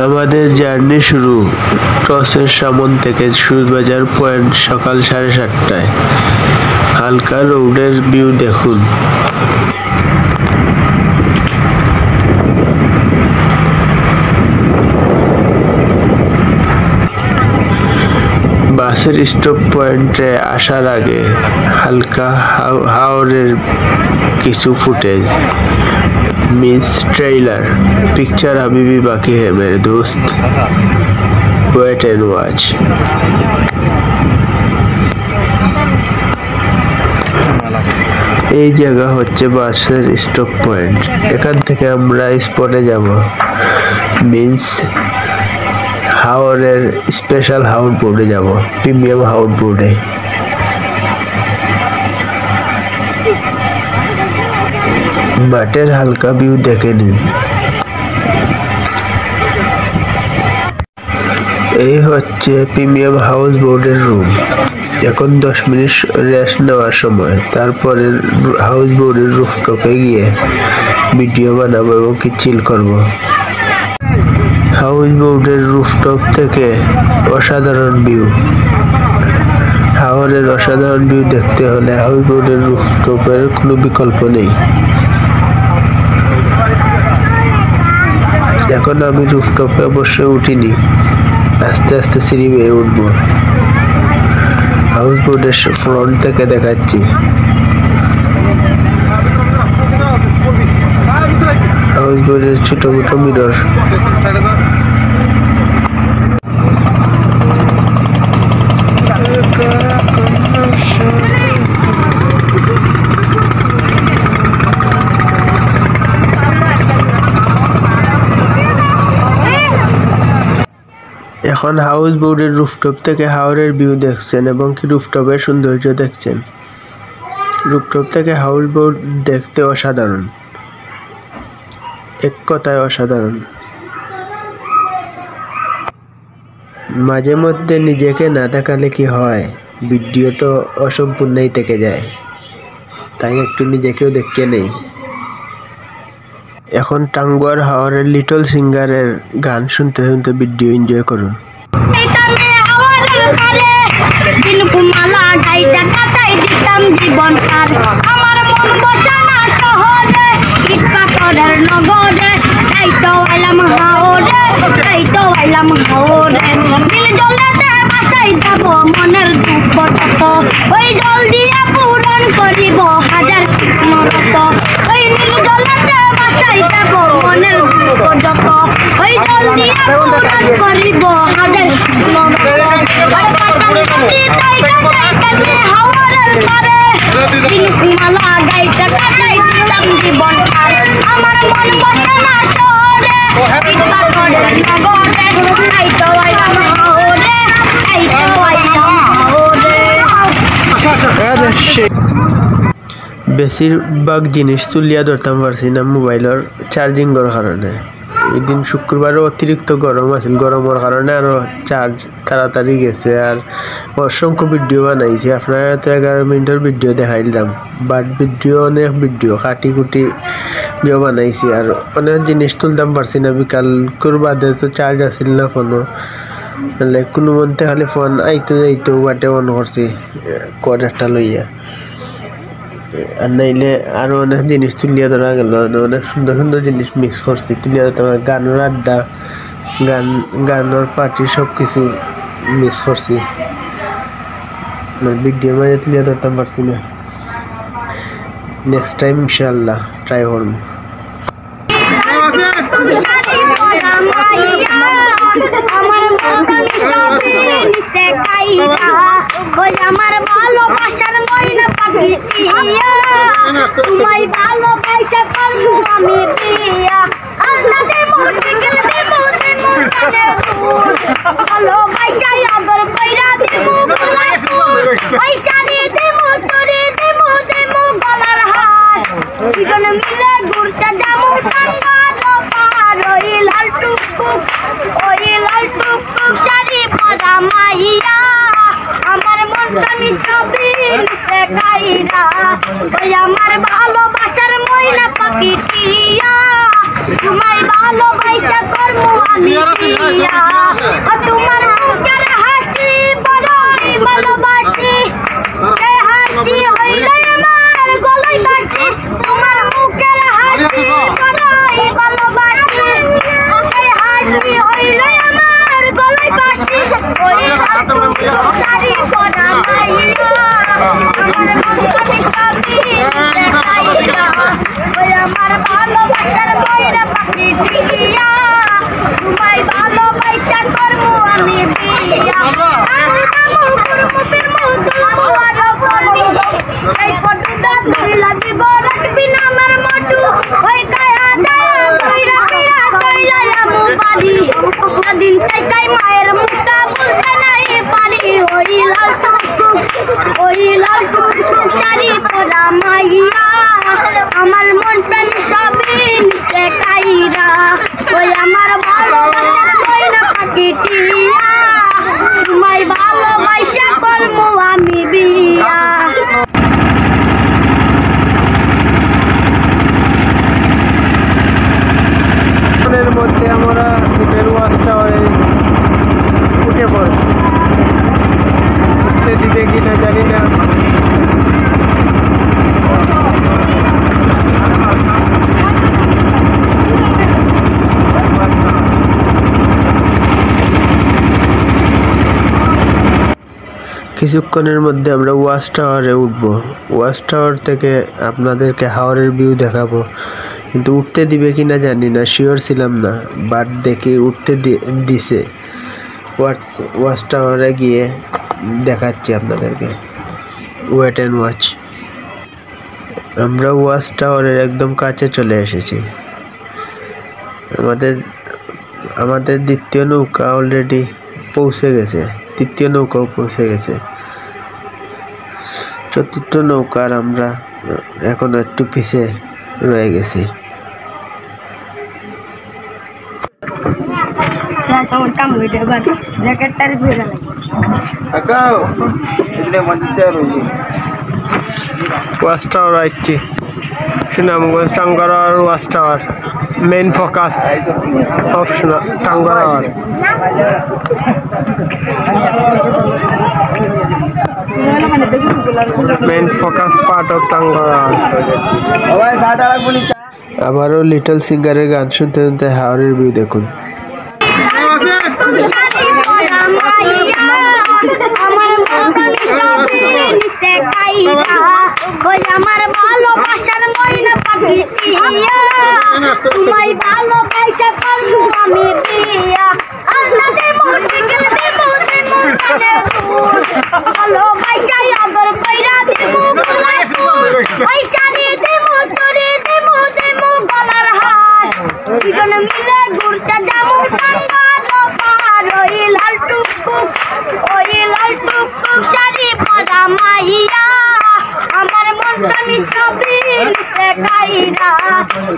আমাদের জার্নি শুরু টসের সামন থেকে সুরবাজার পয়েন্ট সকাল 7:30টায়। হালকা রোডের ভিউ দেখুন। বাসের স্টপ পয়েন্টে আসার আগে হালকা হাওরের কিছু ফুটেজ মিস ট্রেইলার পিকচার হাবিবি বাকি है मेरे दोस्त ওয়েট এন্ড ওয়াচ। এই জায়গা হচ্ছে বাসের স্টপ পয়েন্ট। এখান থেকে আমরা স্পটে যাব মিন্স হাওরের স্পেশাল হাউট বোর্ডে যাব, প্রিমিয়াম হাউট বোর্ডে। মাঠের হালকা ভিউ দেখে নিন। এই হচ্ছে প্রিমিয়াম হাউস বোর্ডের রুম। এখন 10 মিনিট রেস্ট নেওয়ার সময়, তারপরে হাউস বোর্ডের রুফটপে গিয়ে ভিডিও বানাবো এবং কি চিল করব। হাউস বোর্ডের রুফটপ থেকে অসাধারণ ভিউ। হাওরের অসাধারণ ভিউ দেখতে হলে হাউস বোর্ডের রুফটপের কোনো বিকল্প নেই। এখন আমি রুফটপে অবশ্যই উঠিনি, আস্তে আস্তে সিঁড়ি বেয়ে উঠবো। হাউস বোর্ডের ফ্রন্ট থেকে দেখাচ্ছি। হাউস বোর্ডের ছোট মোটো মিরর। এখন হাউস বোর্ডের রুফটপ থেকে হাওরের ভিউ দেখছেন এবং কি রুফটপের সৌন্দর্য দেখছেন। রুফটপ থেকে হাউস বোর্ড দেখতে অসাধারণ, এক কথায় অসাধারণ। মাঝে মধ্যে নিজেকে না দেখালে কি হয়, ভিডিও তো অসম্পূর্ণই থেকে যায়, তাই একটু নিজেকেও দেখে নেই। এখন টাঙ্গুয়ার হাওরের লিটল সিঙ্গারের গান শুনতে শুনতে ভিডিও এনজয় করুন। মনের দুঃখ যত ওই জল দিয়া পূরণ করিব হাজার মরত। ওই নীল জলেতে বাসাই যাব মনের দুঃখ যত ওই জল দিয়া পূরণ করিব হাজার মরত। হাওয়ারের পরে মালা গাইতে কাটাই দিতাম জীবন আর আমার মন বসে না শহরে পাথরের নগরে আইতো আইলাম হাওরে আইতো বেশিরভাগ জিনিস তুলিয়া ধরতাম পারছি না মোবাইলের চার্জিংয়ের কারণে। এদিন শুক্রবারও অতিরিক্ত গরম আছিল, গরমের কারণে আরও চার্জ তাড়াতাড়ি গেছে। আর অসংখ্য ভিডিও বানাইছি, আপনারা তো 11 মিনিটের ভিডিও দেখাইলাম, বাট অনেক ভিডিও কাটি কুটি ভিডিও বানাইছি। আর অনেক জিনিস তুলতাম পারছি না, বিকাল বাদে তো চার্জ আসিল না ফোনও, তাহলে কোনো মতে খালি ফোন আইতো যাইতো বাটে অন করছি কড একটা লইয়া। আর নাইলে আরো অনেক জিনিস তুলিয়া ধরা গেল, অনেক সুন্দর সুন্দর জিনিস মিক্স করছি তুলিয়া ধরতে। গানের আড্ডা, গানের পার্টি সব কিছু মিক্স করছি, ভিডিওর মাঝে তুলিয়া ধরতাম পারছি না। নেক্সট টাইম ইনশাআল্লাহ ট্রাই করব। আমার ভালোবাসার ময়না পাখি তোমায় ভালোবাসা করবো আমি বিয়া। আল্লাহ দেবো টিকেল দেবো দেবো কানের দুল ভালোবাসায় আদর কইরা দেবো গোলাপ ফুল। ওই শাড়ি দেবো চুরি দেবো দেবো গলার হার দুজন মিলে ঘুরে কিছুক্ষণের মধ্যে আমরা ওয়াচ টাওয়ারে উঠবো। ওয়াচ টাওয়ার থেকে আপনাদেরকে হাওরের ভিউ দেখাবো, কিন্তু উঠতে দিবে কিনা জানি না, শিওর ছিলাম না, বাট দেখি উঠতে দিছে। ওয়াচ টাওয়ারে গিয়ে দেখাচ্ছি আপনাদেরকে, ওয়েট অ্যান্ড ওয়াচ। আমরা ওয়াচ টাওয়ারের একদম কাছে চলে এসেছি। আমাদের দ্বিতীয় নৌকা অলরেডি পৌঁছে গেছে, তৃতীয় নৌকাও পৌঁছে গেছে, চতুর্থ নৌকার আমরা এখন একটু পিছে রয়ে গেছি। ওয়াচ টাওয়ার আসছি, সুনামগঞ্জ টাঙ্গারার watch tower, main focus of টাঙ্গারার। মেইন ফোকাস পার্ট অফ টাঙ্গারার। আবারও লিটল সিঙ্গারের গান শুনতে শুনতে হাওরের ভিউ দেখুন। আমার ভালোবাসার ময়না পাখি তোমায় ভালোবাসা করবো আমি বিয়া, আল্লাহ দেবো টিকেল দেবো দেবো কানের দুল, ভালোবাসাই আদর কইরা দেবো গোলার ফুল, ওই শাড়ি দেবো চুড়ি দেবো দেবো গলার হার, দুজন মিলে ঘুরতে যাবো টাঙ্গার পার, ওই লাল টুকটুক শাড়ি পরা মাইয়া, আমার মনটা সবই নিচে কাইরা,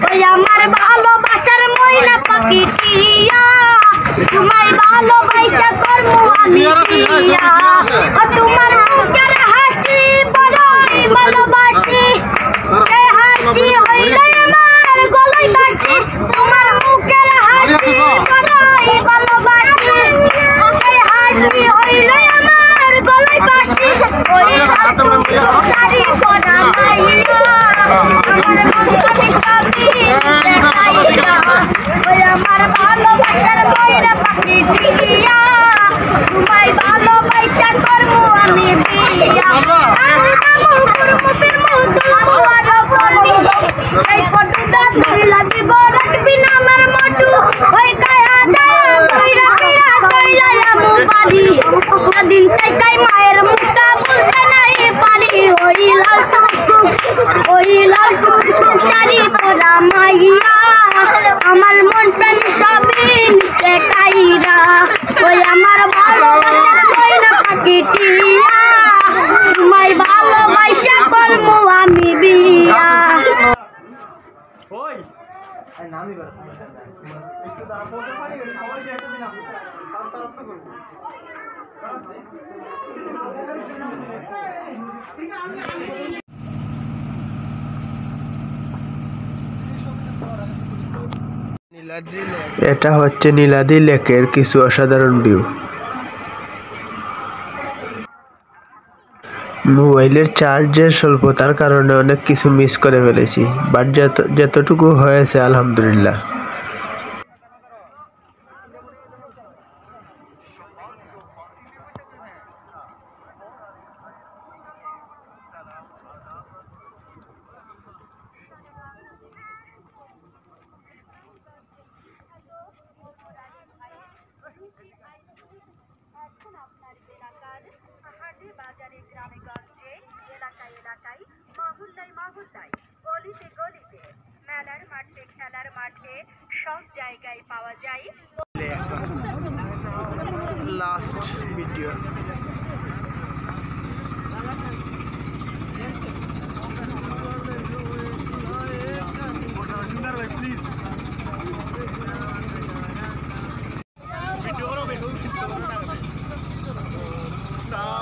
ওই আমার ভালোবাসার ময়না পাখি টিয়া, তোমায় ভালোবাসা করবো আমি বিয়া, ও তোমার মুখের হাসি বড়ই ভালোবাসি, এই হাসি হইলে আমার গলায় বাসি, তোমার মুখের হাসি বড়ই ভালোবাসি, সেই হাসি হইলে আমার গলায় বাসি, ওই শাড়ি পরা মাইয়া, আমার মনটা সবই নিচে কাইরা, ওই আমার ভালোবাসার ময়না পাখি টিয়া, তোমায় ভালোবাসা করবো আমি বিয়া, আমু করবো ফিরবো তুলবো আরো ফটো, এই ফটোটা তুইলা দিব রাখবি না আমার মটু, ওই কায়া যায় কইরা কইরা চইলা আমু বাড়ি, সেদিন তাই মায়ের মুখটা বলতে নাই পারি, ওই লাল টুকটুক শাড়ি পরা মাইয়া, আমার মনটা সবই নিচে কাইরা, ওই আমার ভালোবাসার ময়না পাখি টিয়া, তোমায় ভালোবাসা করবো আমি বিয়া। এটা হচ্ছে নীলাদ্রি লেকের কিছু অসাধারণ ভিউ। মোবাইলের চার্জের স্বল্পতার কারণে অনেক কিছু মিস করে ফেলেছি, বাট যতটুকু হয়েছে আলহামদুলিল্লাহ। এখন আপনার এলাকার হাটে বাজারে গ্রামে গঞ্জে এলাকায় এলাকায় মহল্লায় গলিতে গলিতে মেলার মাঠে খেলার মাঠে সব জায়গায় পাওয়া যায় লাস্ট ভিডিও।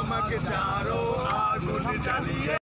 আমাকে চারো আগুন জ্বালিয়ে